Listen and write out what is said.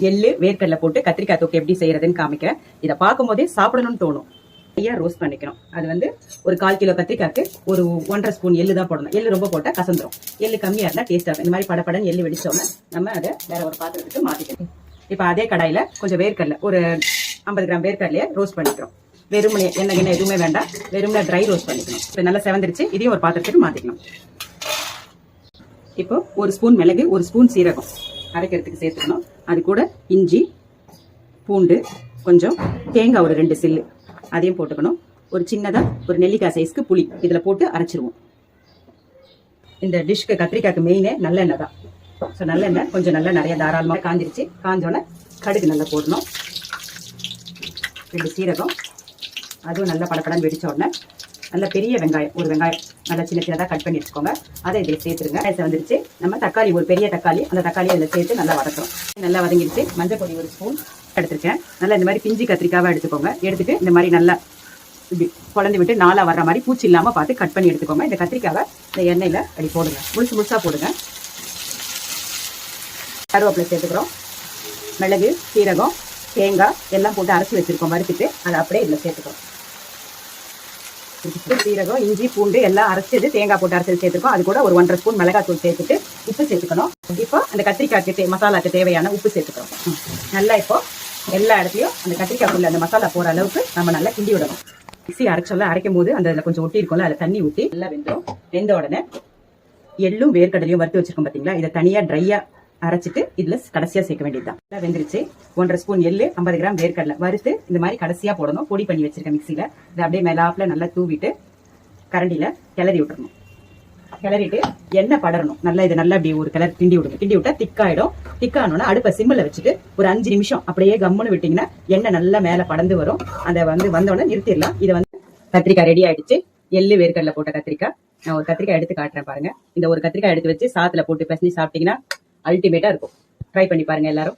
எள்ளு வேர்க்கடலை போட்டு கத்திரிக்காய் தொக்கு எப்படி செய்யறதுன்னு காமிக்கிறேன். இதை பார்க்கும் போதே சாப்பிடணும்னு தோணும். நிறைய ரோஸ்ட் பண்ணிக்கணும். அது வந்து ஒரு 1/4 கிலோ கத்திரிக்காய்க்கு ஒரு 1.5 ஸ்பூன் எள்ளு தான் போடணும். எள்ளு ரொம்ப போட்டா கசந்துரும். எள்ளு கம்மியா இருந்தா டேஸ்டா இருக்கும். இந்த மாதிரி படப்படன்னு எள்ளு வெடிச்சோம்னா நம்ம அதை வேற ஒரு பாத்திரத்துக்கு மாத்திக்கணும். இப்ப அதே கடாயில கொஞ்சம் வேர்க்கடலை ஒரு 50 கிராம் வேர்க்கடலையை ரோஸ்ட் பண்ணிக்கிறோம். வெறுமனே எண்ணெய் எதுவுமே வேண்டாம், வெறுமனே ட்ரை ரோஸ்ட் பண்ணிக்கணும். இப்போ நல்லா செவந்துருச்சு. இதையும் ஒரு பாத்திரத்துக்கு மாத்திக்கணும். இப்போ ஒரு ஸ்பூன் மிளகு, ஒரு ஸ்பூன் சீரகம் அரைக்கிறதுக்கு சேர்த்துக்கணும். அது கூட இஞ்சி, பூண்டு, கொஞ்சம் தேங்காய் ஒரு 2 சில்லு அதையும் போட்டுக்கணும். ஒரு சின்னதா ஒரு நெல்லிக்காய் சைஸ்க்கு புளி இதுல போட்டு அரைச்சிருவோம். இந்த டிஷ்க்கு கத்திரிக்காய்க்கு மெயினே நல்லெண்ணெய் தான். ஸோ நல்லெண்ணெய் கொஞ்சம் நல்லா நிறைய தாராளமாக காஞ்சிருச்சு. காஞ்சோன்னே கடுகு நல்லா போடணும். 2 சீரகம், அதுவும் நல்லா படப்படன்னு வெடிச்ச உடனே நல்ல பெரிய வெங்காயம், ஒரு வெங்காயம் நல்லா சின்ன சின்னதாக கட் பண்ணி வச்சுக்கோங்க. அதை இதில் சேர்த்துருங்க. வந்துருச்சு. நம்ம தக்காளி, ஒரு பெரிய தக்காளி, அந்த தக்காளியை அதில் சேர்த்து நல்லா வதக்குறோம். நல்லா வதங்கிடுச்சு. மஞ்சள் பொடி ஒரு ஸ்பூன் எடுத்துருக்கேன். நல்லா இந்த மாதிரி பிஞ்சு கத்திரிக்காவை எடுத்துக்கோங்க. எடுத்துட்டு இந்த மாதிரி நல்லா இப்படி குழந்தை விட்டு 4 வர்ற மாதிரி பூச்சி இல்லாமல் பார்த்து கட் பண்ணி எடுத்துக்கோங்க. இந்த கத்திரிக்காவை இந்த எண்ணெயில் அப்படி போடுங்க. முழுசா போடுங்க. கருவேப்பிலை சேர்த்துக்கிறோம். மிளகு, சீரகம், தேங்காய் எல்லாம் போட்டு அரைச்சி வச்சிருக்கோம். வறுத்துட்டு அதை அப்படியே இதில் சேர்த்துக்கிறோம். சீரகம், இஞ்சி, பூண்டு எல்லாம் அரைச்சது, தேங்காய் போட்டு அரைச்சது சேர்த்துக்கோம். அது கூட ஒரு 1.5 ஸ்பூன் மிளகாய் தூள் சேர்த்துட்டு உப்பு சேர்த்துக்கணும். இப்போ அந்த கத்திரிக்காய்க்கு மசாலாக்கு தேவையான உப்பு சேர்த்துக்கிறோம். நல்லா இப்போ எல்லா இடத்துலையும் அந்த கத்திரிக்காய்க்குள்ள அந்த மசாலா போற அளவுக்கு நம்ம நல்லா கிண்டி விடணும். மிக்ஸி அரைக்கும் போது அந்த கொஞ்சம் ஒட்டி இருக்கும்ல, அதில் தண்ணி ஊற்றி நல்லா வெந்த உடனே எள்ளும் வேர்க்கடலையும் வறுத்து வச்சிருக்கோம் பார்த்தீங்களா, இதை தனியா ட்ரையா அரைச்சிட்டு இதுல கடைசியா சேர்க்க வேண்டியதுதான். வெந்துருச்சு. 1.5 ஸ்பூன் எள்ளு, 50 கிராம் வேர்க்கடலை வறுத்து இந்த மாதிரி கடைசியா போடணும். பொடி பண்ணி வச்சிருக்கேன் மிக்சியில. இதை அப்படியே மேலாப்ல நல்லா தூவிட்டு கரண்டியில கிளறி விட்டுறணும். கிளறிட்டு எண்ணெய் படரணும். நல்லா இதை நல்லா அப்படி ஒரு கிளறி கிண்டி விடுங்க. கிண்டி விட்டா திக்காயிடும். திக்கானோன்னா அடுப்பை சிம்மில் வச்சுட்டு ஒரு 5 நிமிஷம் அப்படியே கம்முன்னு விட்டீங்கன்னா எண்ணெய் நல்லா மேல படந்து வரும். அதை வந்தோடனே நிறுத்திடலாம். இதை கத்திரிக்காய் ரெடி ஆயிடுச்சு. எள்ளு வேர்க்கடலை போட்ட கத்திரிக்காய். நான் ஒரு கத்திரிக்காய் எடுத்து காட்டுறேன் பாருங்க. இந்த ஒரு கத்திரிக்காய் எடுத்து வச்சு சாத்துல போட்டு பிசைஞ்சு சாப்பிட்டீங்கன்னா அல்டிமேட்டா இருக்கும். ட்ரை பண்ணி பாருங்க எல்லாரும்.